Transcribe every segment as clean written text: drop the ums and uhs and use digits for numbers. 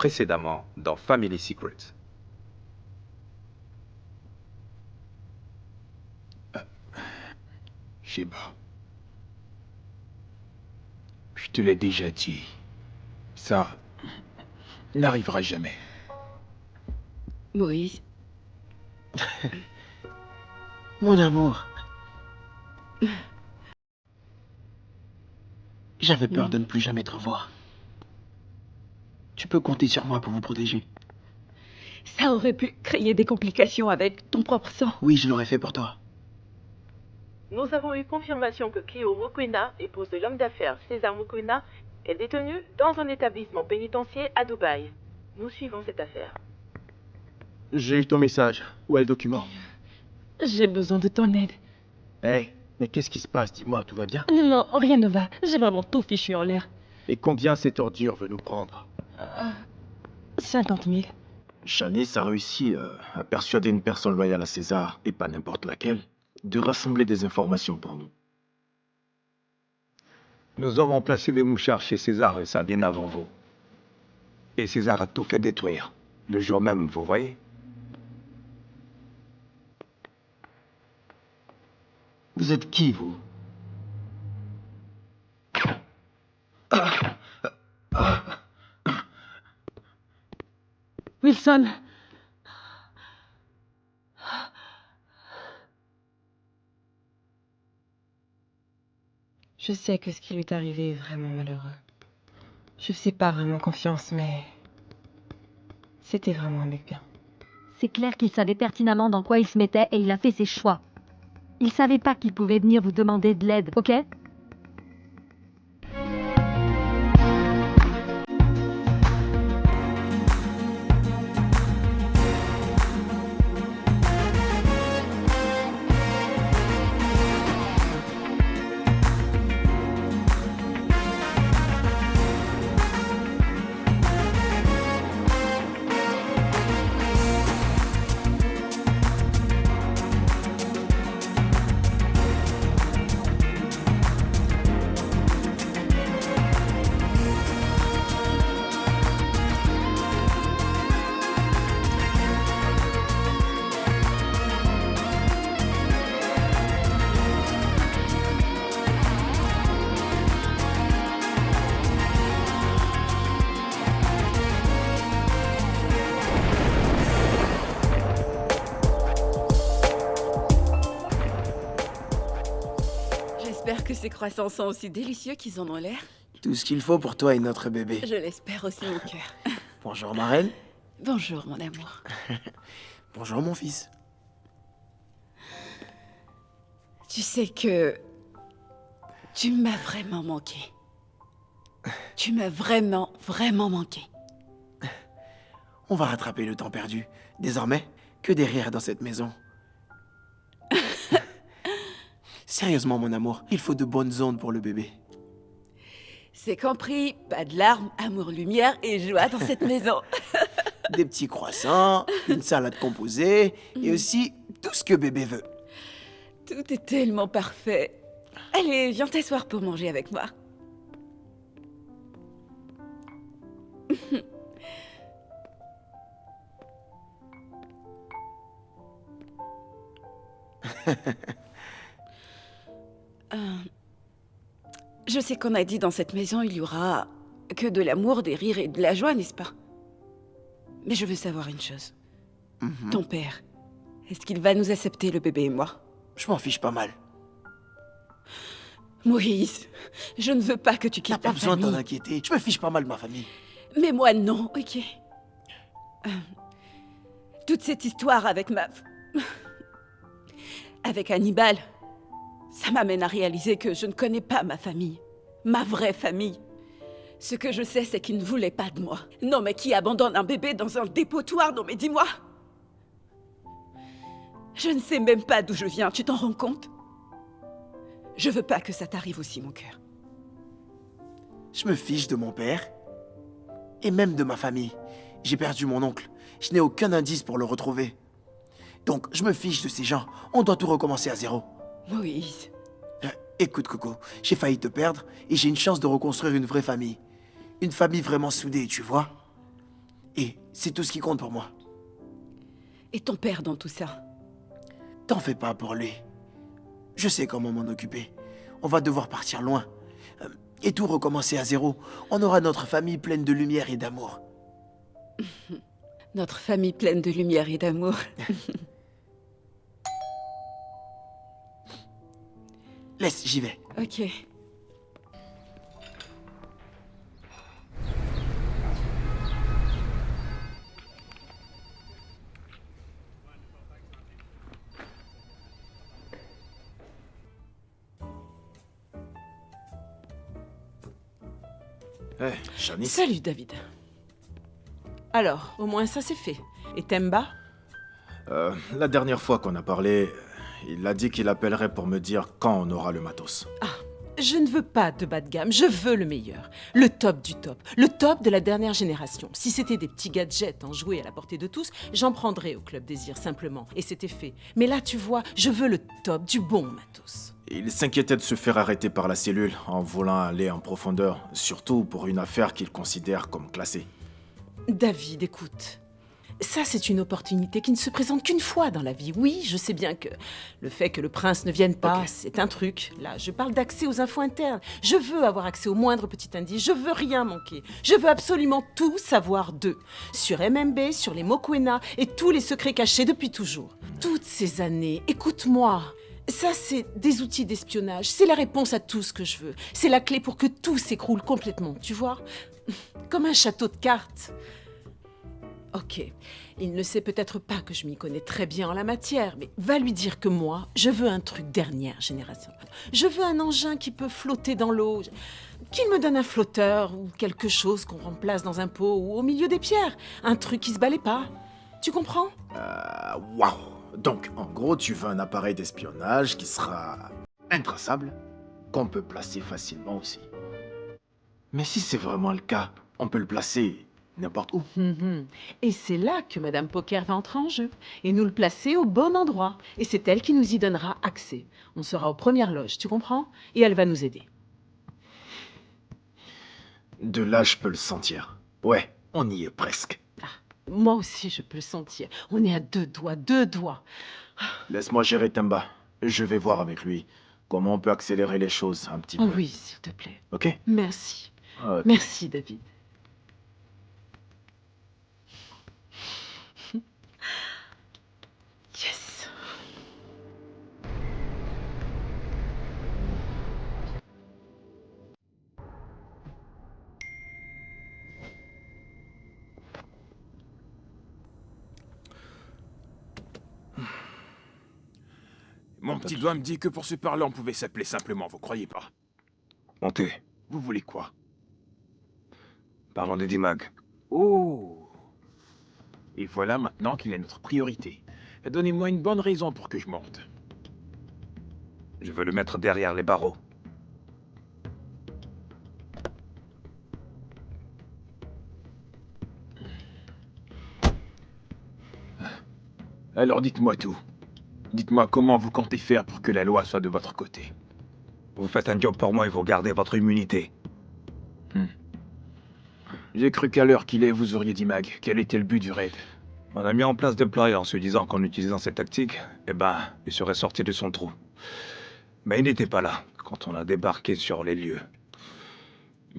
précédemment dans Family Secrets. Sheba. Je te l'ai déjà dit. Ça n'arrivera jamais. Moïse, Mon amour. J'avais peur de ne plus jamais te revoir. Tu peux compter sur moi pour vous protéger. ça aurait pu créer des complications avec ton propre sang. Oui, je l'aurais fait pour toi. Nous avons eu confirmation que Kyo Mukwena, épouse de l'homme d'affaires César Mukwena, est détenue dans un établissement pénitentiaire à Dubaï. Nous suivons cette affaire. J'ai eu ton message. Où est le document? J'ai besoin de ton aide. Hey, mais qu'est-ce qui se passe? Dis-moi, tout va bien? Non, non, rien ne va. J'ai vraiment tout fichu en l'air. Et combien cette ordure veut nous prendre? 50 000. Shanice a réussi à persuader une personne loyale à César, et pas n'importe laquelle, de rassembler des informations pour nous. Nous avons placé des mouchards chez César et ça bien avant vous. Et César a tout fait détruire. Le jour même, vous voyez? Vous êtes qui, vous? Wilson. Je sais que ce qui lui est arrivé est vraiment malheureux. Je fais pas vraiment confiance, mais c'était vraiment un mec bien. C'est clair qu'il savait pertinemment dans quoi il se mettait et il a fait ses choix. Il savait pas qu'il pouvait venir vous demander de l'aide, ok? J'espère que ces croissants sont aussi délicieux qu'ils en ont l'air. Tout ce qu'il faut pour toi et notre bébé. Je l'espère aussi, mon cœur. Bonjour, Marelle. Bonjour, mon amour. Bonjour, mon fils. Tu sais que tu m'as vraiment manqué. Tu m'as vraiment, vraiment manqué. On va rattraper le temps perdu. Désormais, que des rires dans cette maison. Sérieusement, mon amour, il faut de bonnes ondes pour le bébé. C'est compris, pas de larmes, amour, lumière et joie dans cette maison. Des petits croissants, une salade composée, et aussi tout ce que bébé veut. Tout est tellement parfait. Allez, viens t'asseoir pour manger avec moi. Je sais qu'on a dit dans cette maison, il y aura que de l'amour, des rires et de la joie, n'est-ce pas? Mais je veux savoir une chose. Ton père, est-ce qu'il va nous accepter, le bébé et moi? Je m'en fiche pas mal. Moïse, je ne veux pas que tu T'as quittes pas ta besoin de t'en famille. inquiéter. Je me fiche pas mal de ma famille. Mais moi, non, ok. Toute cette histoire avec avec Hannibal, ça m'amène à réaliser que je ne connais pas ma famille. Ma vraie famille. Ce que je sais, c'est qu'il ne voulait pas de moi. Non, mais qui abandonne un bébé dans un dépotoir? Non, mais dis-moi. Je ne sais même pas d'où je viens, tu t'en rends compte? Je veux pas que ça t'arrive aussi, mon cœur. Je me fiche de mon père et même de ma famille. J'ai perdu mon oncle. Je n'ai aucun indice pour le retrouver. Donc, je me fiche de ces gens. On doit tout recommencer à zéro. Moïse. Écoute, Coco, j'ai failli te perdre et j'ai une chance de reconstruire une vraie famille. Une famille vraiment soudée, tu vois. C'est tout ce qui compte pour moi. Et ton père dans tout ça? T'en fais pas pour lui. Je sais comment m'en occuper. On va devoir partir loin. Et tout recommencer à zéro. On aura notre famille pleine de lumière et d'amour. Notre famille pleine de lumière et d'amour. Laisse, j'y vais. Ok. Janice. Salut David. Alors, au moins ça c'est fait. Et Temba? La dernière fois qu'on a parlé, il a dit qu'il appellerait pour me dire quand on aura le matos. Je ne veux pas de bas de gamme, je veux le meilleur. Le top du top. Le top de la dernière génération. Si c'était des petits gadgets en jouets à la portée de tous, j'en prendrais au Club Désir simplement. Et c'était fait. Mais là, tu vois, je veux le top du bon matos. Il s'inquiétait de se faire arrêter par la cellule en voulant aller en profondeur, surtout pour une affaire qu'il considère comme classée. David, écoute. Ça, c'est une opportunité qui ne se présente qu'une fois dans la vie. Oui, je sais bien que le fait que le prince ne vienne pas, Ok. c'est un truc. Là, je parle d'accès aux infos internes. Je veux avoir accès au moindre petit indice. Je veux rien manquer. Je veux absolument tout savoir d'eux. Sur MMB, sur les Mokwena et tous les secrets cachés depuis toujours. Toutes ces années, écoute-moi. Ça, c'est des outils d'espionnage. C'est la réponse à tout ce que je veux. C'est la clé pour que tout s'écroule complètement, tu vois? Comme un château de cartes. Ok, il ne sait peut-être pas que je m'y connais très bien en la matière, mais va lui dire que moi, je veux un truc dernière génération. Je veux un engin qui peut flotter dans l'eau, qu'il me donne un flotteur ou quelque chose qu'on remplace dans un pot ou au milieu des pierres. Un truc qui se balaie pas. Tu comprends? Waouh! Donc, en gros, tu veux un appareil d'espionnage qui sera Intraçable, qu'on peut placer facilement aussi. Mais si c'est vraiment le cas, on peut le placer n'importe où. Et c'est là que Madame Poker va entrer en jeu et nous le placer au bon endroit. Et c'est elle qui nous y donnera accès. On sera aux premières loges, tu comprends? Et elle va nous aider. De là, je peux le sentir. Ouais, on y est presque. Moi aussi, je peux le sentir. On est à deux doigts, deux doigts. Laisse-moi gérer Temba. Je vais voir avec lui comment on peut accélérer les choses un petit Oh peu. oui, s'il te plaît. Ok? Merci. Ok. Merci, David. Yes. Mon petit doigt me dit que pour se parler, on pouvait s'appeler simplement, vous croyez pas? Montez, Vous voulez quoi? parlons d'Eddie Mag. Oh! Et voilà maintenant qu'il est notre priorité. Donnez-moi une bonne raison pour que je monte. Je veux le mettre derrière les barreaux. Alors dites-moi tout. Dites-moi comment vous comptez faire pour que la loi soit de votre côté. Vous faites un job pour moi et vous gardez votre immunité. J'ai cru qu'à l'heure qu'il est, vous auriez dit Mag. Quel était le but du raid? On a mis en place des plans en se disant qu'en utilisant cette tactique, il serait sorti de son trou. Mais il n'était pas là quand on a débarqué sur les lieux.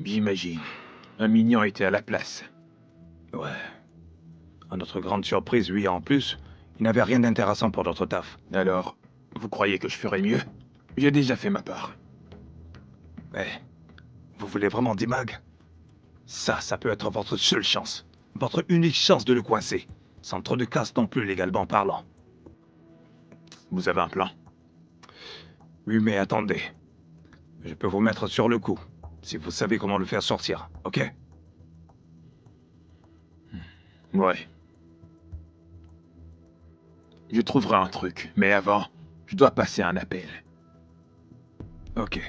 J'imagine. Un mignon était à la place. Ouais. À notre grande surprise, lui en plus, il n'avait rien d'intéressant pour notre taf. Alors, vous croyez que je ferais mieux? J'ai déjà fait ma part. Mais, vous voulez vraiment d'Imag? Ça peut être votre seule chance. Votre unique chance de le coincer. Sans trop de casse non plus légalement parlant. Vous avez un plan? Oui, mais attendez. Je peux vous mettre sur le coup, si vous savez comment le faire sortir, ok? Ouais. Je trouverai un truc, mais avant, je dois passer un appel. Ok.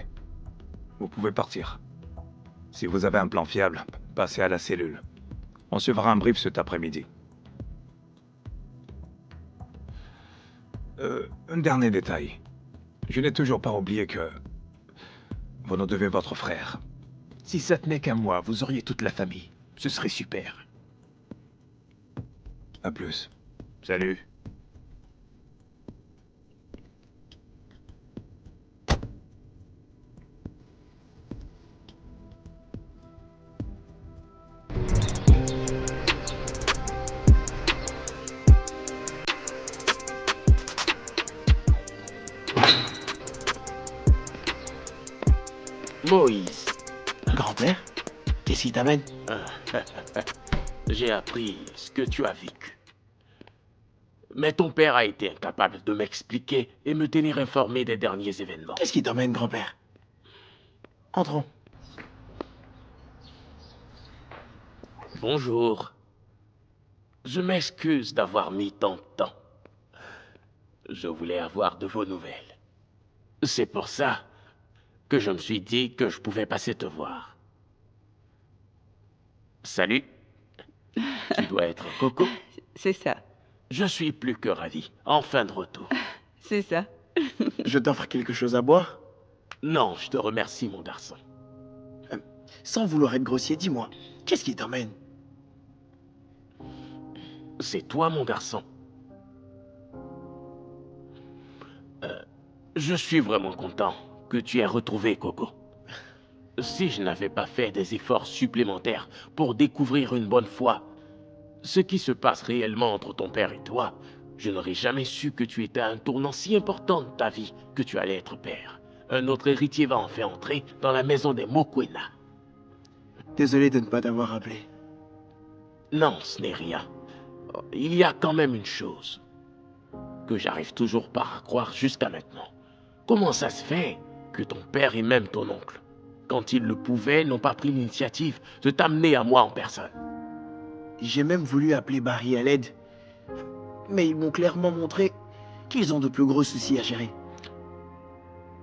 Vous pouvez partir. Si vous avez un plan fiable, passez à la cellule. On se fera un brief cet après-midi. Un dernier détail. Je n'ai toujours pas oublié que... vous nous devez votre frère. Si ça tenait qu'à moi, vous auriez toute la famille. Ce serait super. À plus. Salut. Moïse. Grand-père, qu'est-ce qui t'amène? J'ai appris ce que tu as vécu. Mais ton père a été incapable de m'expliquer et me tenir informé des derniers événements. Qu'est-ce qui t'emmène, grand-père? Entrons. Bonjour. Je m'excuse d'avoir mis tant de temps. Je voulais avoir de vos nouvelles. C'est pour ça que je me suis dit que je pouvais passer te voir. Salut. Tu dois être Coco. C'est ça, Je suis plus que ravi. Enfin de retour. c'est ça. Je t'offre quelque chose à boire? Non, je te remercie, mon garçon. Sans vouloir être grossier, dis-moi, qu'est-ce qui t'emmène? C'est toi, mon garçon. Je suis vraiment content que tu aies retrouvé Coco. Si je n'avais pas fait des efforts supplémentaires pour découvrir une bonne fois ce qui se passe réellement entre ton père et toi, je n'aurais jamais su que tu étais à un tournant si important de ta vie que tu allais être père. Un autre héritier va enfin entrer dans la maison des Mokoena. Désolé de ne pas t'avoir appelé. Non, ce n'est rien. Il y a quand même une chose que j'arrive toujours pas à croire jusqu'à maintenant. Comment ça se fait que ton père et même ton oncle, quand ils le pouvaient, n'ont pas pris l'initiative de t'amener à moi en personne? J'ai même voulu appeler Barry à l'aide, mais ils m'ont clairement montré qu'ils ont de plus gros soucis à gérer.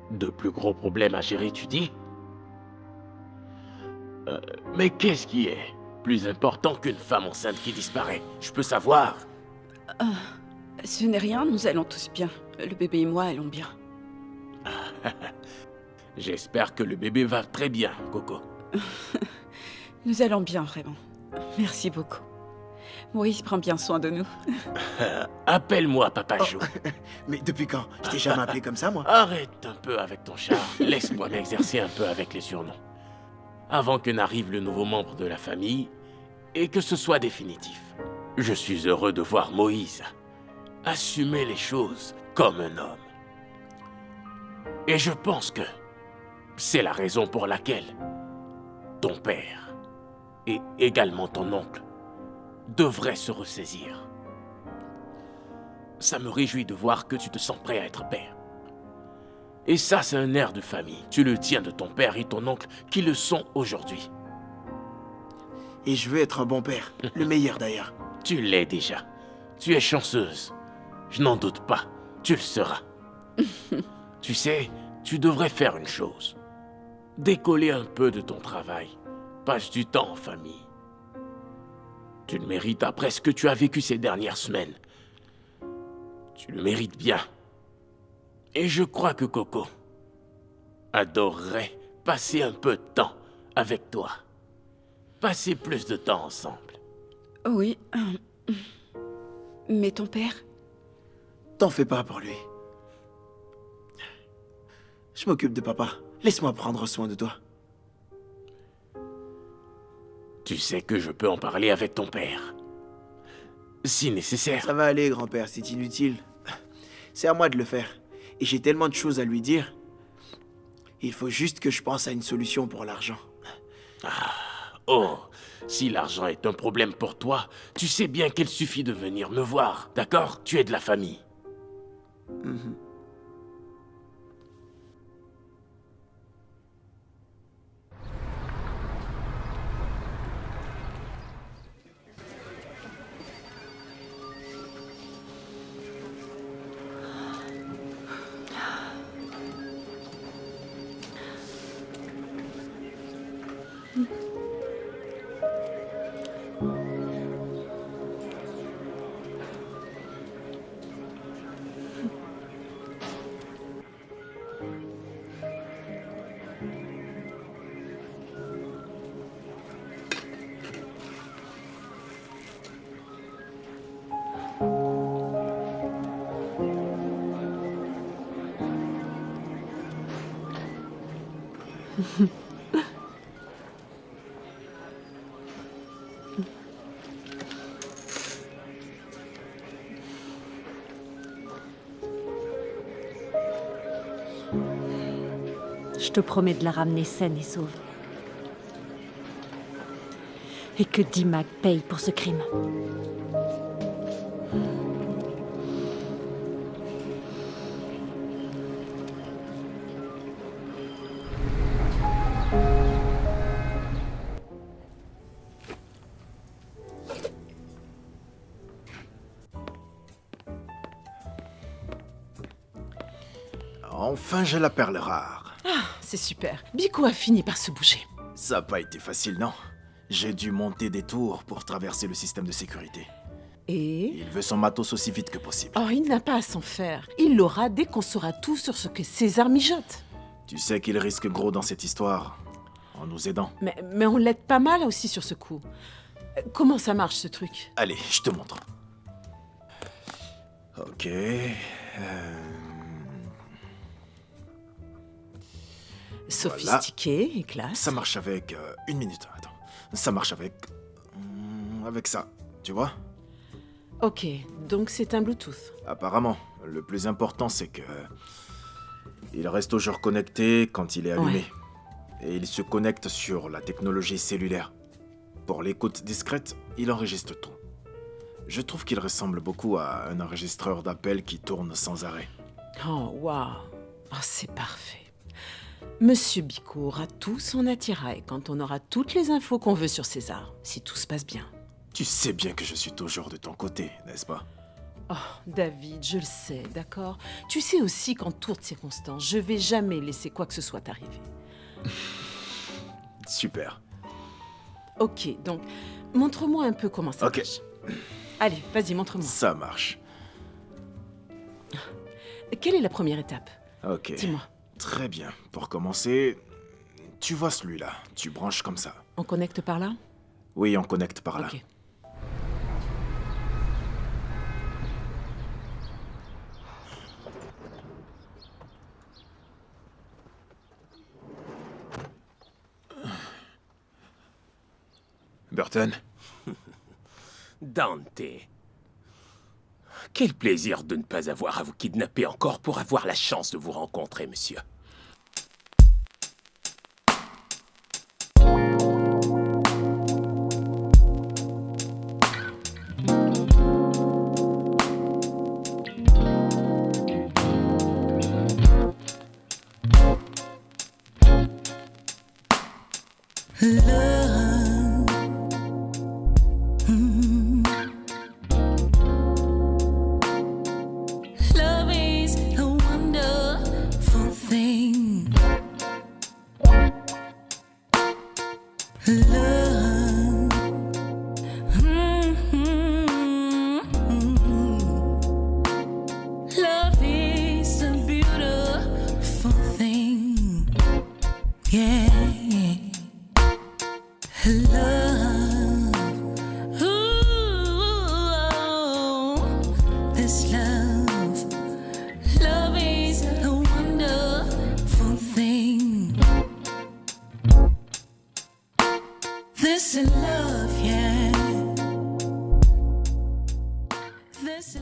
De plus gros problèmes à gérer, tu dis? Mais qu'est-ce qui est plus important qu'une femme enceinte qui disparaît? Je peux savoir? Ce n'est rien, nous allons tous bien. Le bébé et moi allons bien. J'espère que le bébé va très bien, Coco. Nous allons bien, vraiment. Merci beaucoup. Maurice prend bien soin de nous. Appelle-moi Papa Joe. Mais depuis quand? Je t'ai jamais appelé comme ça, moi. Arrête un peu avec ton char. Laisse-moi m'exercer un peu avec les surnoms. Avant que n'arrive le nouveau membre de la famille et que ce soit définitif. Je suis heureux de voir Moïse assumer les choses comme un homme. Et je pense que c'est la raison pour laquelle ton père et également ton oncle devraient se ressaisir. Ça me réjouit de voir que tu te sens prêt à être père. Et ça, c'est un air de famille. Tu le tiens de ton père et ton oncle qui le sont aujourd'hui. Et je veux être un bon père, le meilleur d'ailleurs. Tu l'es déjà. Tu es chanceuse. Je n'en doute pas. Tu le seras. Tu sais, tu devrais faire une chose. Décoller un peu de ton travail. Passe du temps en famille. Tu le mérites après ce que tu as vécu ces dernières semaines. Tu le mérites bien. Et je crois que Coco adorerait passer un peu de temps avec toi. Passer plus de temps ensemble. Oui. Mais ton père? T'en fais pas pour lui. Je m'occupe de papa. Laisse-moi prendre soin de toi. Tu sais que je peux en parler avec ton père. Si nécessaire. Ça va aller, grand-père, c'est inutile. C'est à moi de le faire. Et j'ai tellement de choses à lui dire. Il faut juste que je pense à une solution pour l'argent. Oh, si l'argent est un problème pour toi, tu sais bien qu'il suffit de venir me voir, d'accord? Tu es de la famille. Je te promets de la ramener saine et sauve. Et que Dimag paye pour ce crime. Enfin, j'ai la perle rare. Ah, c'est super. Biko a fini par se bouger. Ça n'a pas été facile, non? J'ai dû monter des tours pour traverser le système de sécurité. Et... Il veut son matos aussi vite que possible. Oh, il n'a pas à s'en faire. Il l'aura dès qu'on saura tout sur ce que César mijote. Tu sais qu'il risque gros dans cette histoire, en nous aidant. Mais on l'aide pas mal aussi sur ce coup. Comment ça marche, ce truc? Allez, je te montre. Ok... Sophistiqué voilà. et classe. Ça marche avec... une minute, attends. Ça marche avec... avec ça, tu vois? Ok, donc c'est un Bluetooth. Apparemment. Le plus important, c'est que... il reste toujours connecté quand il est allumé. Ouais. Et il se connecte sur la technologie cellulaire. Pour l'écoute discrète, il enregistre tout. Je trouve qu'il ressemble beaucoup à un enregistreur d'appels qui tourne sans arrêt. Oh, waouh. Oh, c'est parfait. Monsieur Biko aura tout son attirail quand on aura toutes les infos qu'on veut sur César, si tout se passe bien. Tu sais bien que je suis toujours de ton côté, n'est-ce pas? Oh, David, je le sais, d'accord? Tu sais aussi qu'en toute circonstance, je vais jamais laisser quoi que ce soit arriver. Super. Ok, donc, montre-moi un peu comment ça marche. Allez, vas-y, montre-moi. Ça marche. Quelle est la première étape? Ok. Dis-moi. Très bien. Pour commencer, tu vois celui-là. Tu branches comme ça. On connecte par là? Oui, on connecte par là. Ok. Burton. Dante. Quel plaisir de ne pas avoir à vous kidnapper encore pour avoir la chance de vous rencontrer, monsieur. This is love, yeah. This is